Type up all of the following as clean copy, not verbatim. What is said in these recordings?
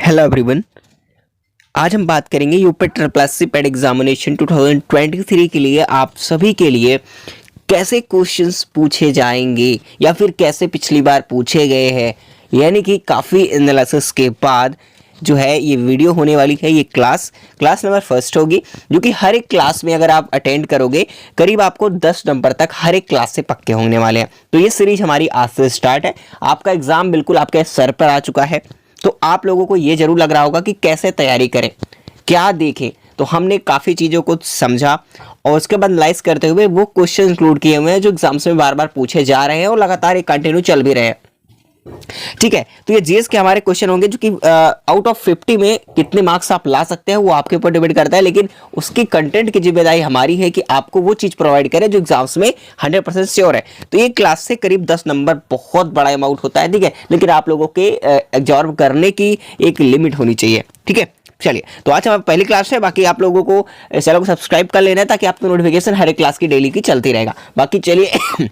Hello everyone. आज हम बात करेंगे UP triple SC paid examination 2023 के लिए आप सभी के लिए कैसे क्वेश्चंस पूछे जाएंगे या फिर कैसे पिछली बार पूछे गए हैं। यानी कि काफ़ी एनालिसिस के बाद जो है ये वीडियो होने वाली है। ये क्लास नंबर फर्स्ट होगी, जो कि हर एक क्लास में अगर आप अटेंड करोगे करीब आपको 10 नंबर तक हर एक क्लास से पक्के होने वाले हैं। तो ये सीरीज हमारी आज से स्टार्ट है। आपका एग्जाम बिल्कुल आपके सर पर आ चुका है, तो आप लोगों को ये जरूर लग रहा होगा कि कैसे तैयारी करें, क्या देखें। तो हमने काफ़ी चीज़ों को समझा और उसके बाद एनालाइज करते हुए वो क्वेश्चन इंक्लूड किए हुए हैं जो एग्जाम्स में बार बार पूछे जा रहे हैं और लगातार ये कंटिन्यू चल भी रहे हैं। ठीक है, तो ये जीएस के हमारे क्वेश्चन होंगे जो कि आउट ऑफ 50 में कितने मार्क्स आप ला सकते हैं वो आपके ऊपर डिपेंड करता है, लेकिन उसकी कंटेंट की जिम्मेदारी हमारी है कि आपको वो चीज़ प्रोवाइड करें जो एग्जाम्स में 100% श्योर है। तो ये क्लास से करीब 10 नंबर बहुत बड़ा अमाउंट होता है, ठीक है, लेकिन आप लोगों के एब्जॉर्ब करने की एक लिमिट होनी चाहिए। ठीक है, चलिए, तो आज हमारी पहली क्लास है। बाकी आप लोगों को चैनल को सब्सक्राइब कर लेना है ताकि आपको नोटिफिकेशन हर एक क्लास की डेली की चलती रहेगा। बाकी चलिए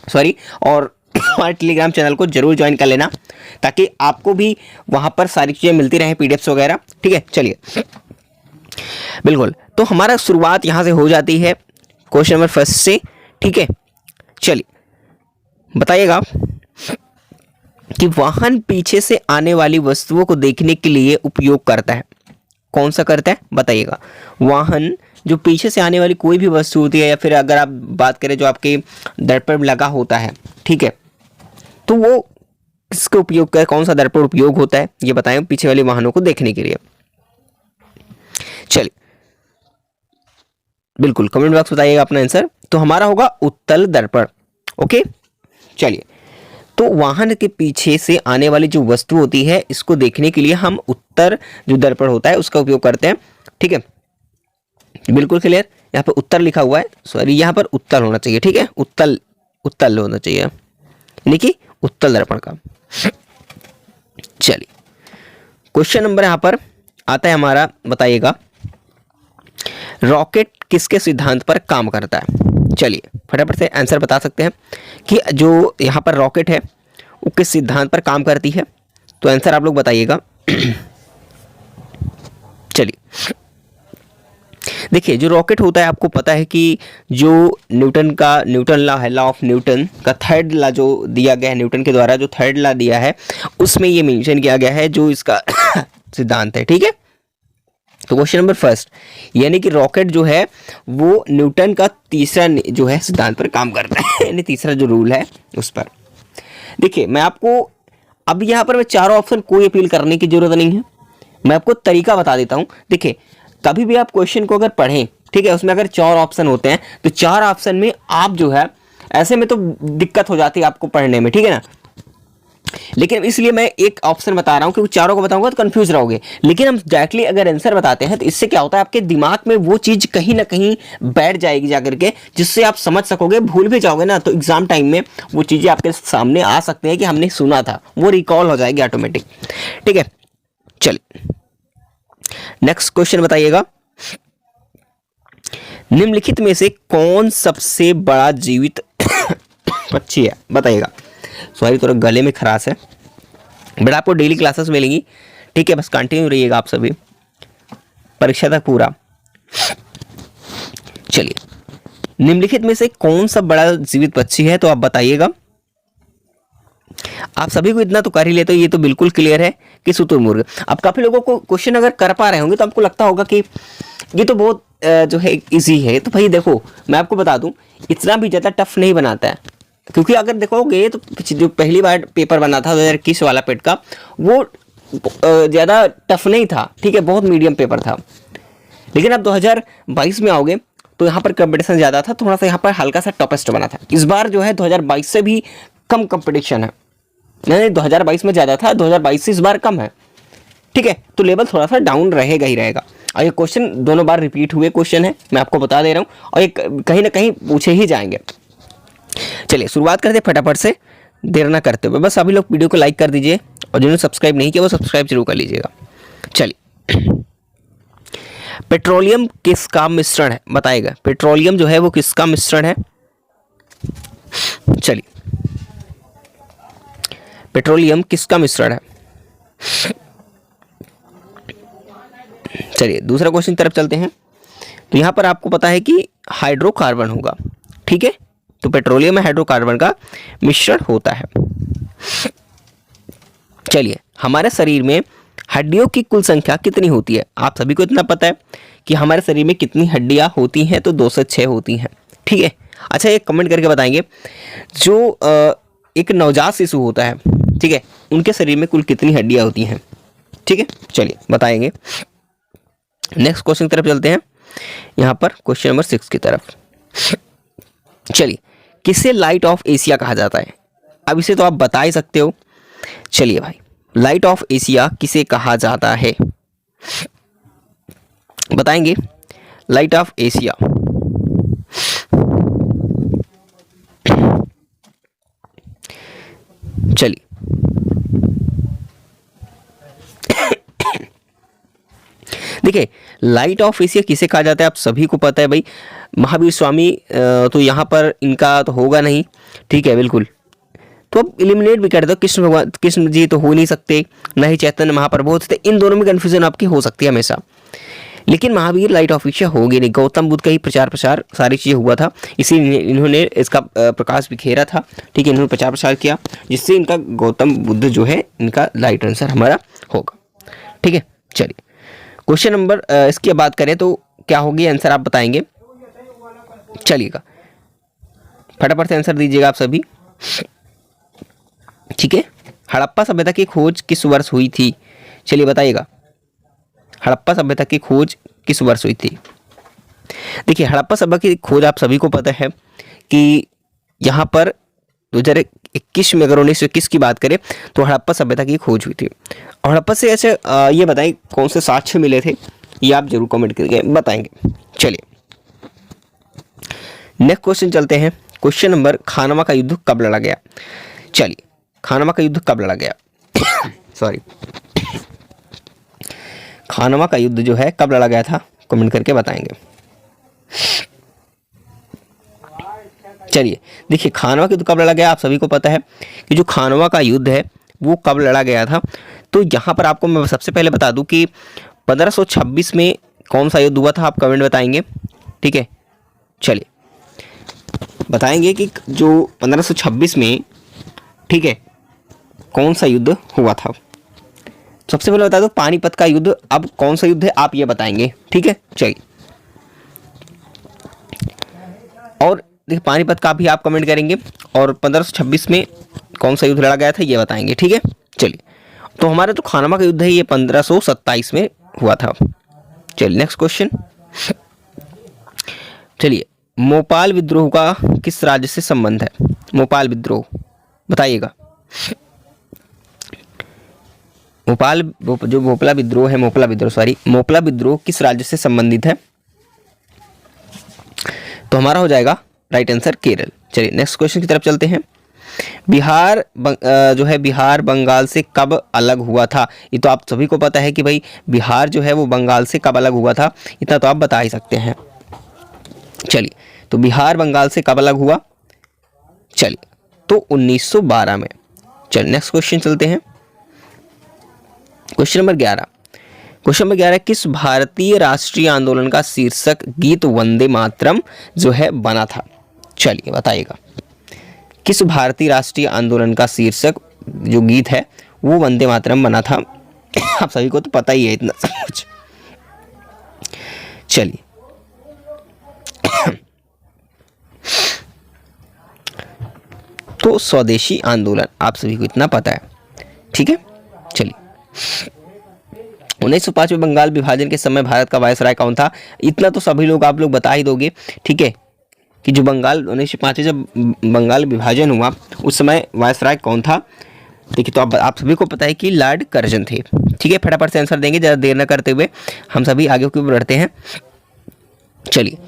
सॉरी, और हमारे टेलीग्राम चैनल को जरूर ज्वाइन कर लेना ताकि आपको भी वहां पर सारी चीज़ें मिलती रहें, पीडीएफ्स वगैरह। ठीक है, चलिए बिल्कुल, तो हमारा शुरुआत यहां से हो जाती है क्वेश्चन नंबर फर्स्ट से। ठीक है, चलिए बताइएगा कि वाहन पीछे से आने वाली वस्तुओं को देखने के लिए उपयोग करता है। कौन सा करता है बताइएगा। वाहन जो पीछे से आने वाली कोई भी वस्तु होती है, या फिर अगर आप बात करें जो आपके दर्पण में लगा होता है, ठीक है, तो वो किसका उपयोग कर, कौन सा दर्पण उपयोग होता है ये बताएं पीछे वाले वाहनों को देखने के लिए। चलिए बिल्कुल कमेंट बॉक्स बताइएगा अपना आंसर। तो हमारा होगा उत्तल दर्पण। ओके, चलिए, तो वाहन के पीछे से आने वाली जो वस्तु होती है इसको देखने के लिए हम उत्तर जो दर्पण होता है उसका उपयोग करते हैं। ठीक है, बिल्कुल क्लियर। यहाँ पर उत्तर लिखा हुआ है, सॉरी यहाँ पर उत्तल होना चाहिए। ठीक है, उत्तल होना चाहिए, यानी कि उत्तल दर्पण का। चलिए, क्वेश्चन नंबर यहाँ पर आता है हमारा, बताइएगा रॉकेट किसके सिद्धांत पर काम करता है। चलिए फटाफट से आंसर बता सकते हैं कि जो यहाँ पर रॉकेट है वो किस सिद्धांत पर काम करती है। तो आंसर आप लोग बताइएगा। चलिए देखिए, जो रॉकेट होता है आपको पता है कि जो न्यूटन लॉ है, लॉ ऑफ न्यूटन का थर्ड लॉ जो दिया गया है न्यूटन के द्वारा, जो थर्ड लॉ दिया है उसमें ये मेंशन किया गया है जो इसका सिद्धांत है। ठीक है, तो क्वेश्चन नंबर फर्स्ट, यानी कि रॉकेट जो है वो न्यूटन का तीसरा जो है सिद्धांत पर काम करता है, यानी तीसरा जो रूल है उस पर। देखिए मैं आपको अब यहाँ पर मैं चारों ऑप्शन कोई अपील करने की जरूरत नहीं है, मैं आपको तरीका बता देता हूँ। देखिए कभी भी आप क्वेश्चन को अगर पढ़ें, ठीक है, उसमें अगर 4 ऑप्शन होते हैं तो 4 ऑप्शन में आप जो है ऐसे में तो दिक्कत हो जाती है आपको पढ़ने में, ठीक है ना। लेकिन इसलिए मैं एक ऑप्शन बता रहा हूं, क्योंकि चारों को बताऊंगा तो कंफ्यूज रहोगे। लेकिन हम डायरेक्टली अगर आंसर बताते हैं तो इससे क्या होता है, आपके दिमाग में वो चीज कहीं ना कहीं बैठ जाएगी जाकर के, जिससे आप समझ सकोगे। भूल भी जाओगे ना तो एग्जाम टाइम में वो चीजें आपके सामने आ सकती हैं कि हमने सुना था, वो रिकॉल हो जाएगी ऑटोमेटिक। ठीक है, चलिए नेक्स्ट क्वेश्चन बताइएगा, निम्नलिखित में से कौन सबसे बड़ा जीवित पक्षी है बताइएगा। सॉरी थोड़ा गले में खराश है, बट आपको डेली क्लासेस मिलेंगी। ठीक है, बस कंटिन्यू रहिएगा आप सभी परीक्षा तक पूरा। चलिए, निम्नलिखित में से कौन सा बड़ा जीवित पक्षी है, तो आप बताइएगा। आप सभी को इतना तो कर ही लेते हो, ये तो बिल्कुल क्लियर है कि शुतुरमुर्ग। अब काफी लोगों को क्वेश्चन अगर कर पा रहे होंगे तो आपको लगता होगा कि ये तो बहुत जो है इजी है। तो भाई देखो मैं आपको बता दूं, इतना भी ज़्यादा टफ नहीं बनाता है, क्योंकि अगर देखोगे तो जो पहली बार पेपर बना था 2021 वाला पेट का, वो ज़्यादा टफ नहीं था। ठीक है, बहुत मीडियम पेपर था। लेकिन अब 2022 में आओगे तो यहाँ पर कंपटीशन ज़्यादा था, थोड़ा सा यहाँ पर हल्का सा टफेस्ट बना था। इस बार जो है 2022 से भी कम कंपटीशन है, नहीं 2022 में ज़्यादा था, 2022 से इस बार कम है। ठीक है, तो लेवल थोड़ा सा डाउन रहेगा ही रहेगा। और ये क्वेश्चन दोनों बार रिपीट हुए क्वेश्चन है, मैं आपको बता दे रहा हूँ, और ये कहीं ना कहीं पूछे ही जाएंगे। चलिए शुरुआत करते हैं फटाफट से, देर ना करते हुए। बस अभी लोग वीडियो को लाइक कर दीजिए और जिन्होंने सब्सक्राइब नहीं किया वो सब्सक्राइब जरूर कर लीजिएगा। चलिए, पेट्रोलियम किसका मिश्रण है बताइएगा। पेट्रोलियम जो है वो किसका मिश्रण है। चलिए, पेट्रोलियम किसका मिश्रण है। चलिए दूसरा क्वेश्चन की तरफ चलते हैं। तो यहाँ पर आपको पता है कि हाइड्रोकार्बन होगा, ठीक है। तो पेट्रोलियम में हाइड्रोकार्बन का मिश्रण होता है। चलिए, हमारे शरीर में हड्डियों की कुल संख्या कितनी होती है? आप सभी को इतना पता है कि हमारे शरीर में कितनी हड्डियां होती हैं, तो 206 होती हैं, ठीक है। अच्छा, ये कमेंट करके बताएंगे, जो एक नवजात शिशु होता है, ठीक है, उनके शरीर में कुल कितनी हड्डियां होती हैं, ठीक है। चलिए बताएंगे। नेक्स्ट क्वेश्चन की तरफ चलते हैं, यहाँ पर क्वेश्चन नंबर 6 की तरफ। चलिए, किसे लाइट ऑफ एशिया कहा जाता है? अब इसे तो आप बता ही सकते हो। चलिए भाई, लाइट ऑफ एशिया किसे कहा जाता है, बताएंगे। लाइट ऑफ एशिया, चलिए देखिए, लाइट ऑफ एशिया किसे कहा जाता है आप सभी को पता है भाई। महावीर स्वामी तो यहाँ पर इनका तो होगा नहीं, ठीक है, बिल्कुल। तो अब इलिमिनेट भी कर दो, कृष्ण भगवान, कृष्ण जी तो हो नहीं सकते, ना ही चैतन्य महाप्रभु होते। इन दोनों में कन्फ्यूजन आपकी हो सकती है हमेशा, लेकिन महावीर लाइट ऑफ एशिया होगी नहीं। गौतम बुद्ध का ही प्रचार प्रसार सारी चीज़ें हुआ था, इसीलिए इन्होंने इसका प्रकाश बिखेरा था, ठीक है। इन्होंने प्रचार प्रसार किया, जिससे इनका गौतम बुद्ध जो है, इनका राइट आंसर हमारा होगा, ठीक है। चलिए क्वेश्चन नंबर इसकी बात करें तो क्या होगी, आंसर आप बताएंगे। चलिएगा, फटाफट से आंसर दीजिएगा आप सभी, ठीक है। हड़प्पा सभ्यता की खोज किस वर्ष हुई थी? चलिए बताइएगा, हड़प्पा सभ्यता की खोज किस वर्ष हुई थी? देखिए, हड़प्पा सभ्यता की खोज आप सभी को पता है कि यहाँ पर 2021 में, अगर 1921 की बात करें तो हड़प्पा सभ्यता की खोज हुई थी। और हड़प्पा से ऐसे ये बताएं कौन से साक्ष्य मिले थे, ये आप जरूर कमेंट करके बताएंगे। चलिए नेक्स्ट क्वेश्चन चलते हैं। क्वेश्चन नंबर, खानवा का युद्ध कब लड़ा गया? चलिए, खानवा का युद्ध कब लड़ा गया? सॉरी, खानवा का युद्ध जो है कब लड़ा गया था, कमेंट करके बताएंगे। चलिए देखिए, खानवा का युद्ध कब लड़ा गया, आप सभी को पता है कि जो खानवा का युद्ध है वो कब लड़ा गया था। तो यहाँ पर आपको मैं सबसे पहले बता दूं कि 1526 में कौन सा युद्ध हुआ था, आप कमेंट बताएंगे, ठीक है। चलिए बताएंगे कि जो 1526 में, ठीक है, कौन सा युद्ध हुआ था। सबसे पहले बता दो पानीपत का युद्ध। अब कौन सा युद्ध है आप ये बताएंगे, ठीक है। चलिए, और देखिए पानीपत का भी आप कमेंट करेंगे, और 1526 में कौन सा युद्ध लड़ा गया था ये बताएंगे, ठीक है। चलिए, तो हमारा तो खानवा का युद्ध है ये 1527 में हुआ था। चलिए नेक्स्ट क्वेश्चन। चलिए, मोपाल विद्रोह का किस राज्य से संबंध है? मोपाल विद्रोह बताइएगा। मोपला विद्रोह किस राज्य से संबंधित है? तो हमारा हो जाएगा राइट आंसर केरल। चलिए नेक्स्ट क्वेश्चन की तरफ चलते हैं। बिहार बंगाल से कब अलग हुआ था? ये तो आप सभी को पता है कि भाई बिहार जो है वो बंगाल से कब अलग हुआ था, इतना तो आप बता ही सकते हैं। चलिए, तो बिहार बंगाल से कब अलग हुआ? चलिए, तो 1912 में। चलिए नेक्स्ट क्वेश्चन चलते हैं। क्वेश्चन नंबर 11, किस भारतीय राष्ट्रीय आंदोलन का शीर्षक गीत वंदे मातरम जो है बना था? चलिए बताइएगा, किस भारतीय राष्ट्रीय आंदोलन का शीर्षक जो गीत है वो वंदे मातरम बना था? आप सभी को तो पता ही है इतना सब कुछ। चलिए तो स्वदेशी आंदोलन, आप सभी को इतना पता है, ठीक है। चलिए, 1905 में बंगाल विभाजन के समय भारत का वायसराय कौन था? इतना तो सभी लोग आप लोग बता ही दोगे, ठीक है, कि जो 1905 में जब बंगाल विभाजन हुआ उस समय वायसराय कौन था? देखिए, तो आप सभी को पता है कि लॉर्ड कर्जन थे, ठीक है। फटाफट से आंसर देंगे, ज़्यादा देर न करते हुए हम सभी आगे की ओर बढ़ते हैं। चलिए,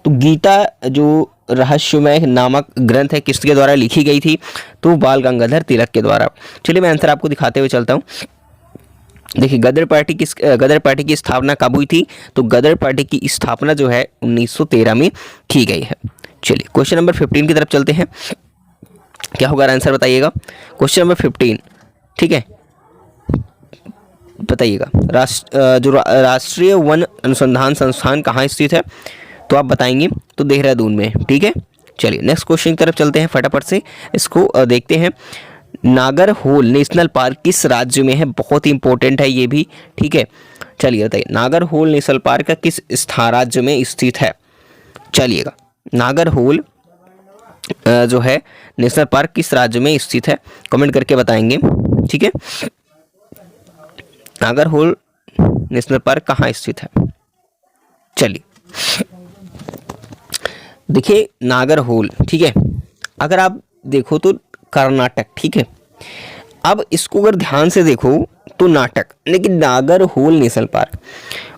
तो गीता जो रहस्यमय नामक ग्रंथ है किसके द्वारा लिखी गई थी? तो बाल गंगाधर तिलक के द्वारा। चलिए मैं आंसर आपको दिखाते हुए चलता हूँ। देखिए, गदर पार्टी की स्थापना कब हुई थी? तो गदर पार्टी की स्थापना जो है 1913 में की गई है। चलिए क्वेश्चन नंबर 15 की तरफ चलते हैं। क्या होगा आंसर बताइएगा। क्वेश्चन नंबर 15, ठीक है। बताइएगा। राष्ट्रीय वन अनुसंधान संस्थान कहाँ स्थित है? तो आप बताएंगे तो देहरादून में। ठीक है, चलिए नेक्स्ट क्वेश्चन की तरफ चलते हैं फटाफट से, इसको देखते हैं। नागरहोल नेशनल पार्क किस राज्य में है? बहुत ही इंपॉर्टेंट है ये भी। ठीक है, चलिए बताइए, नागरहोल नेशनल पार्क किस राज्य में स्थित है? चलिएगा, नागरहोल जो है नेशनल पार्क किस राज्य में स्थित है, कमेंट करके बताएंगे। ठीक है, नागरहोल नेशनल पार्क कहाँ स्थित है? चलिए देखिए, नागरहोल, ठीक है, अगर आप देखो तो कर्नाटक। ठीक है, अब इसको अगर ध्यान से देखो तो नाटक, लेकिन नागरहोल नेशनल पार्क,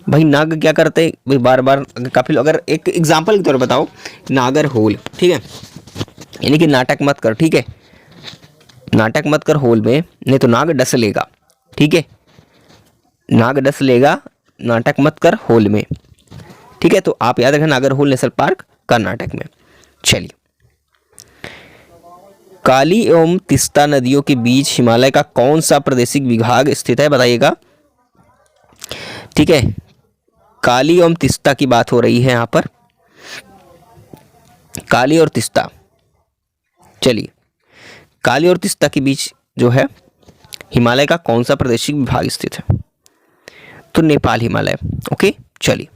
भाई नाग क्या करते हैं भाई, बार बार काफी, अगर एक एग्जांपल के तौर पर बताओ, नागरहोल, ठीक है, यानी कि नाटक मत कर। ठीक है, नाटक मत कर होल में, नहीं तो नाग डस लेगा। ठीक है, नाग डस लेगा, नाटक मत कर होल में। ठीक है, तो आप याद रखें नागरहोल नेशनल पार्क कर्नाटक में। चलिए, काली एवं तीस्ता नदियों के बीच हिमालय का कौन सा प्रादेशिक विभाग स्थित है? बताइएगा। ठीक है, काली एवं तीस्ता की बात हो रही है यहां पर, काली और तीस्ता। चलिए, काली और तीस्ता के बीच जो है हिमालय का कौन सा प्रादेशिक विभाग स्थित है? तो नेपाल हिमालय। ओके, चलिए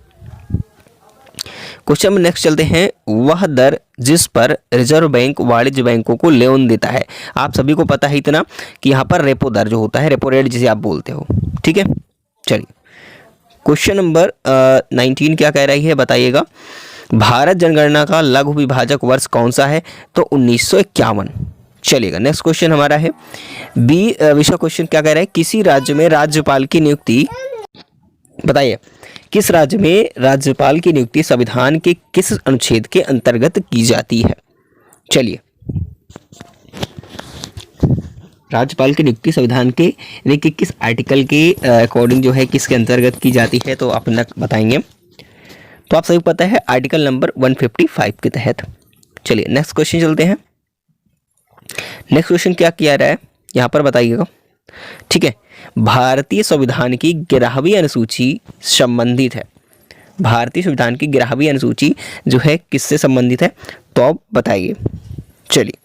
क्वेश्चन में नेक्स्ट चलते हैं। वह दर जिस पर रिजर्व बैंक वाणिज्य बैंकों को लोन देता है, आप सभी को पता है इतना कि यहाँ पर रेपो दर जो होता है, रेपो रेट जिसे आप बोलते हो। ठीक है, चलिए क्वेश्चन नंबर 19 क्या कह रही है, बताइएगा। भारत जनगणना का लघु विभाजक वर्ष कौन सा है? तो 1951। चलिएगा, नेक्स्ट क्वेश्चन हमारा है विषय क्वेश्चन क्या कह रहा है, किसी राज्य में राज्यपाल की नियुक्ति, बताइए किस राज्य में राज्यपाल की नियुक्ति संविधान के किस अनुच्छेद के अंतर्गत की जाती है? चलिए, राज्यपाल की नियुक्ति संविधान के यानी कि किस आर्टिकल के अकॉर्डिंग जो है किसके अंतर्गत की जाती है, तो अपना बताएंगे। तो आप सभी को पता है आर्टिकल नंबर 155 के तहत। चलिए नेक्स्ट क्वेश्चन चलते हैं। नेक्स्ट क्वेश्चन क्या किया रहा है यहाँ पर, बताइएगा। ठीक है, भारतीय संविधान की 11वीं अनुसूची संबंधित है, भारतीय संविधान की 11वीं अनुसूची जो है किससे संबंधित है, तो आप बताइए। चलिए,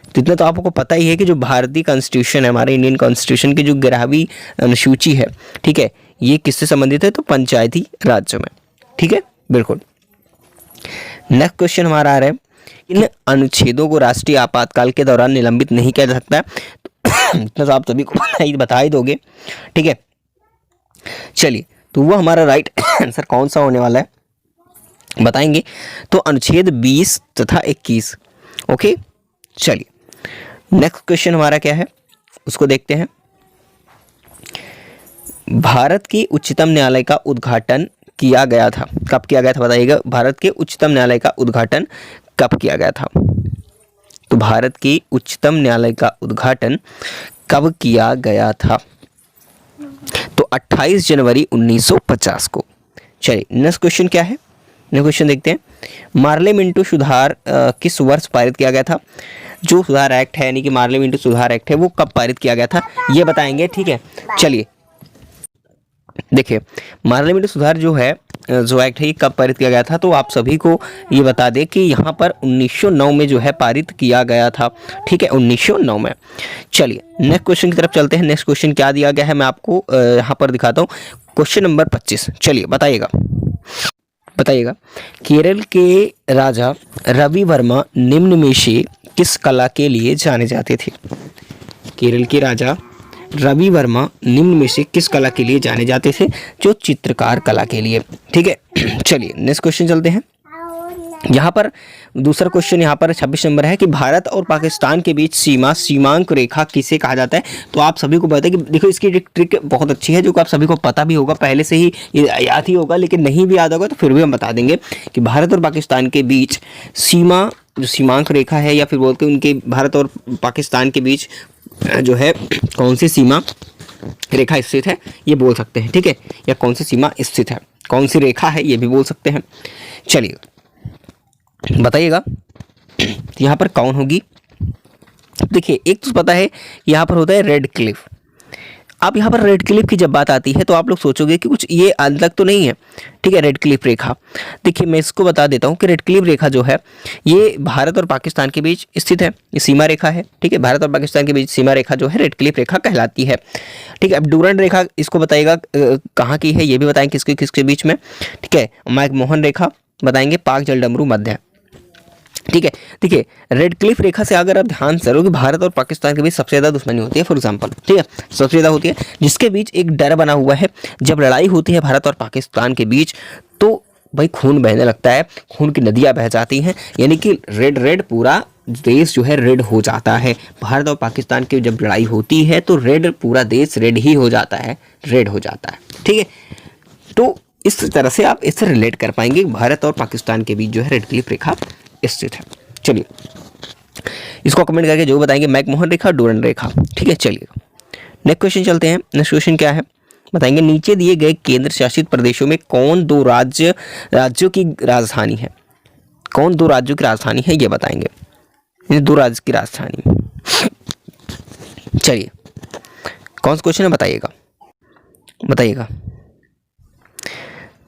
तो इतना तो आपको पता ही है कि जो भारतीय कॉन्स्टिट्यूशन है, हमारे इंडियन कॉन्स्टिट्यूशन की जो 11वीं अनुसूची है, ठीक है, ये किससे संबंधित है, तो पंचायती राज्य में। ठीक है, बिल्कुल। नेक्स्ट क्वेश्चन हमारा आ रहा है, इन अनुच्छेदों को राष्ट्रीय आपातकाल के दौरान निलंबित नहीं किया जा सकता है, तो इतना तो आप सभी को बता ही दोगे। ठीक है, चलिए, तो वो हमारा राइट आंसर कौन सा होने वाला है, बताएंगे। तो अनुच्छेद 20 तथा 21। ओके, चलिए नेक्स्ट क्वेश्चन हमारा क्या है उसको देखते हैं। भारत के उच्चतम न्यायालय का उद्घाटन किया गया था, कब किया गया था, बताइएगा। भारत के उच्चतम न्यायालय का उद्घाटन कब किया गया था? तो भारत के उच्चतम न्यायालय का उद्घाटन कब किया गया था? तो 28 जनवरी 1950 को। चलिए नेक्स्ट क्वेश्चन क्या है, नेक्स्ट क्वेश्चन देखते हैं। मार्ले मिंटो सुधार किस वर्ष पारित किया गया था? जो सुधार एक्ट है, यानी कि मार्ले मिंटो सुधार एक्ट है, वो कब पारित किया गया था, ये बताएंगे। ठीक है, चलिए देखिए, मार्ले मिंटो सुधार जो है, जो एक्ट है, ये कब पारित किया गया था, तो आप सभी को ये बता दें कि यहाँ पर 1909 में जो है पारित किया गया था। ठीक है, 1909 में। चलिए नेक्स्ट क्वेश्चन की तरफ चलते हैं। नेक्स्ट क्वेश्चन क्या दिया गया है, मैं आपको यहाँ पर दिखाता हूँ। Question number 25। चलिए बताइएगा, बताइएगा। केरल के राजा रवि वर्मा निम्न में से किस कला के लिए जाने जाते थे? केरल के राजा रवि वर्मा निम्न में से किस कला के लिए जाने जाते थे? जो चित्रकार कला के लिए। ठीक है, चलिए नेक्स्ट क्वेश्चन चलते हैं। यहाँ पर दूसरा क्वेश्चन यहाँ पर 26 नंबर है कि भारत और पाकिस्तान के बीच सीमांक रेखा किसे कहा जाता है? तो आप सभी को पता है कि देखो, इसकी ट्रिक बहुत अच्छी है, जो कि आप सभी को पता भी होगा, पहले से ही याद ही होगा, लेकिन नहीं भी याद होगा तो फिर भी हम बता देंगे कि भारत और पाकिस्तान के बीच जो सीमांक रेखा है, या फिर बोलते हैं उनके भारत और पाकिस्तान के बीच जो है कौन सी सीमा रेखा स्थित है, ये बोल सकते हैं। ठीक है, या कौन सी सीमा स्थित है, कौन सी रेखा है, ये भी बोल सकते हैं। चलिए बताइएगा, यहाँ पर कौन होगी? देखिए, एक तो पता है यहाँ पर होता है रेड क्लिफ, अब यहाँ पर रेड क्लिफ की जब बात आती है तो आप लोग सोचोगे कि कुछ ये अलग तो नहीं है, ठीक है। रेड क्लिफ रेखा, देखिए मैं इसको बता देता हूँ कि रेड क्लिफ रेखा जो है ये भारत और पाकिस्तान के बीच स्थित है, ये सीमा रेखा है, ठीक है। भारत और पाकिस्तान के बीच सीमा रेखा जो है रेड क्लिफ रेखा कहलाती है, ठीक है। अब डूरंड रेखा इसको बताइएगा कहाँ की है, ये भी बताएंगे किसके किसके बीच में, ठीक है। मैकमोहन रेखा बताएंगे पाक जलडमरू मध्य, ठीक है। देखिए रेड क्लिफ रेखा से अगर आप ध्यान से कि भारत और पाकिस्तान के बीच सबसे ज़्यादा दुश्मनी होती है, फॉर एग्जांपल, ठीक है, सबसे ज़्यादा होती है, जिसके बीच एक डर बना हुआ है। जब लड़ाई होती है भारत और पाकिस्तान के बीच तो भाई खून बहने लगता है, खून की नदियाँ बह जाती हैं, यानी कि रेड रेड पूरा देश जो है रेड हो जाता है। भारत और पाकिस्तान की जब लड़ाई होती है तो रेड पूरा देश रेड ही हो जाता है, रेड हो जाता है, ठीक है। तो इस तरह से आप इससे रिलेट कर पाएंगे भारत और पाकिस्तान के बीच जो है रेड क्लिफ रेखा स्थित है। चलिए इसको कमेंट करके जो बताएंगे मैकमोहन रेखा, डूरंड रेखा, ठीक है। चलिए नेक्स्ट क्वेश्चन चलते हैं। नेक्स्ट क्वेश्चन क्या है बताएंगे, नीचे दिए गए केंद्र शासित प्रदेशों में कौन दो राज्यों की राजधानी है, कौन दो राज्यों की राजधानी है ये बताएंगे, ये दो राज्य की राजधानी। चलिए कौन सा क्वेश्चन है बताइएगा, बताइएगा।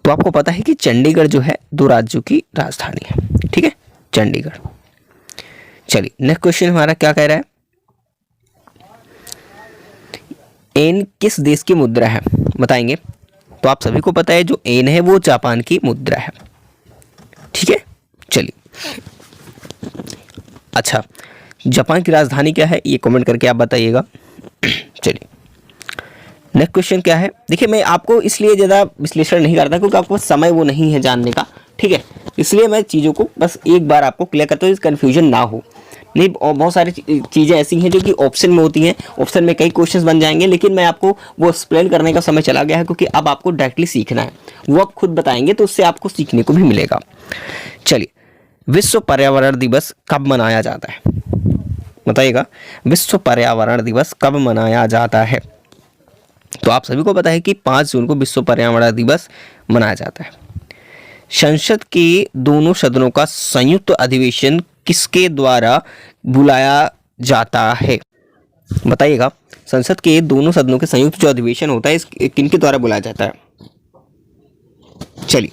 तो आपको पता है कि चंडीगढ़ जो है दो राज्यों की राजधानी है, ठीक है, चंडीगढ़। चलिए नेक्स्ट क्वेश्चन हमारा क्या कह रहा है, एन किस देश की मुद्रा है बताएंगे। तो आप सभी को पता है जो एन है वो जापान की मुद्रा है, ठीक है। चलिए अच्छा जापान की राजधानी क्या है ये कमेंट करके आप बताइएगा। चलिए नेक्स्ट क्वेश्चन क्या है, देखिए मैं आपको इसलिए ज़्यादा विश्लेषण नहीं करता क्योंकि आपको समय वो नहीं है जानने का, ठीक है, इसलिए मैं चीज़ों को बस एक बार आपको क्लियर करता हूँ, कन्फ्यूजन ना हो। नहीं बहुत सारी चीज़ें ऐसी हैं जो कि ऑप्शन में होती हैं, ऑप्शन में कई क्वेश्चंस बन जाएंगे, लेकिन मैं आपको वो एक्सप्लेन करने का समय चला गया है क्योंकि अब आपको डायरेक्टली सीखना है, वो आप खुद बताएंगे तो उससे आपको सीखने को भी मिलेगा। चलिए विश्व पर्यावरण दिवस कब मनाया जाता है बताइएगा, विश्व पर्यावरण दिवस कब मनाया जाता है। तो आप सभी को पता है कि 5 जून को विश्व पर्यावरण दिवस मनाया जाता है। संसद के दोनों सदनों का संयुक्त अधिवेशन किसके द्वारा बुलाया जाता है बताइएगा, संसद के दोनों सदनों के संयुक्त जो अधिवेशन होता है इस किनके द्वारा बुलाया जाता है। चलिए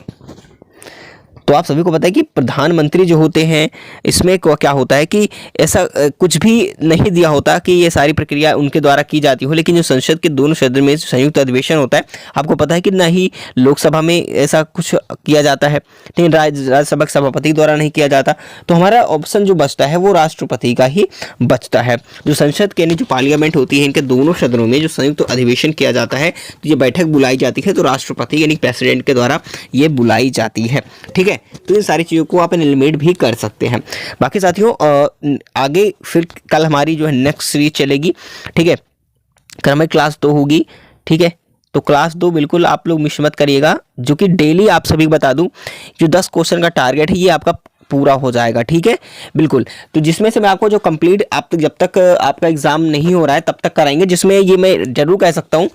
तो आप सभी को पता है कि प्रधानमंत्री जो होते हैं इसमें क्या होता है कि ऐसा कुछ भी नहीं दिया होता कि ये सारी प्रक्रिया उनके द्वारा की जाती हो, लेकिन जो संसद के दोनों सदन में संयुक्त अधिवेशन होता है आपको पता है कि ना ही लोकसभा में ऐसा कुछ किया जाता है, लेकिन राज्यसभा के सभापति द्वारा नहीं किया जाता। तो हमारा ऑप्शन जो बचता है वो राष्ट्रपति का ही बचता है। जो संसद के यानी जो पार्लियामेंट होती है इनके दोनों सदनों में जो संयुक्त अधिवेशन किया जाता है तो ये बैठक बुलाई जाती है तो राष्ट्रपति यानी प्रेसिडेंट के द्वारा ये बुलाई जाती है, ठीक है। तो इन सारी चीज़ों को आप एलिमिनेट भी कर सकते हैं। बाकी साथियों आगे फिर कल हमारी जो है नेक्स्ट सीरीज चलेगी, ठीक है, कल हमारी क्लास 2 होगी, ठीक है। तो क्लास 2 बिल्कुल आप लोग मिस मत करिएगा, जो कि डेली आप सभी बता दूं जो 10 क्वेश्चन का टारगेट है ये आपका पूरा हो जाएगा, ठीक है, बिल्कुल। तो जिसमें से मैं आपको जो कंप्लीट आप जब तक आपका एग्जाम नहीं हो रहा है तब तक कराएंगे, जिसमें ये मैं जरूर कह सकता हूं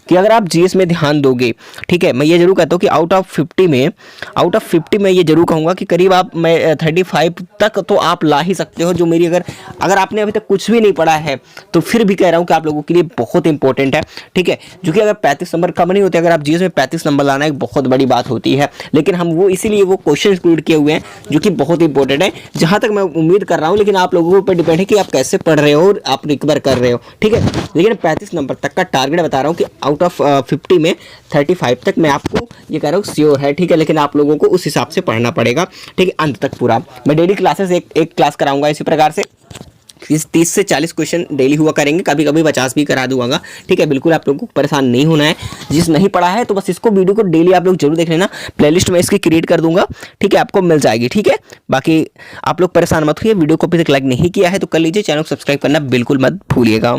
कि अगर आप जीएस में ध्यान दोगे, ठीक है, मैं ये जरूर कहता हूं कि आउट ऑफ 50 में ये जरूर कहूंगा कि करीब आप मैं 35 तक तो आप ला ही सकते हो। जो मेरी अगर आपने अभी तक कुछ भी नहीं पढ़ा है तो फिर भी कह रहा हूँ कि आप लोगों के लिए बहुत इंपॉर्टेंट है, ठीक है, जो कि अगर 35 नंबर कम नहीं होते, अगर आप जीएस में 35 नंबर लाना एक बहुत बड़ी बात होती है, लेकिन हम वो इसीलिए वो क्वेश्चन इंक्लूड किए हुए हैं जो कि बहुत इंपॉर्टेंट है, जहां तक मैं उम्मीद कर रहा हूं, लेकिन आप लोगों के ऊपर डिपेंड है कि आप कैसे पढ़ रहे हो और आप रिकवर कर रहे हो, ठीक है। लेकिन 35 नंबर तक का टारगेट बता रहा हूं कि आउट ऑफ 50 में 35 तक मैं आपको ये कह रहा हूं श्योर है, ठीक है, लेकिन आप लोगों को उस हिसाब से पढ़ना पड़ेगा, ठीक है, अंत तक पूरा। मैं डेली क्लासेस एक क्लास कराऊंगा इसी प्रकार से, 30 से 40 क्वेश्चन डेली हुआ करेंगे, कभी कभी 50 भी करा दूंगा, ठीक है। बिल्कुल आप लोगों को परेशान नहीं होना है, जिस नहीं पढ़ा है तो बस इसको वीडियो को डेली आप लोग जरूर देख लेना, प्लेलिस्ट में इसकी क्रिएट कर दूंगा, ठीक है, आपको मिल जाएगी, ठीक है। बाकी आप लोग परेशान मत होइए, वीडियो को अभी तक लाइक नहीं किया है तो कर लीजिए, चैनल को सब्सक्राइब करना बिल्कुल मत भूलिएगा।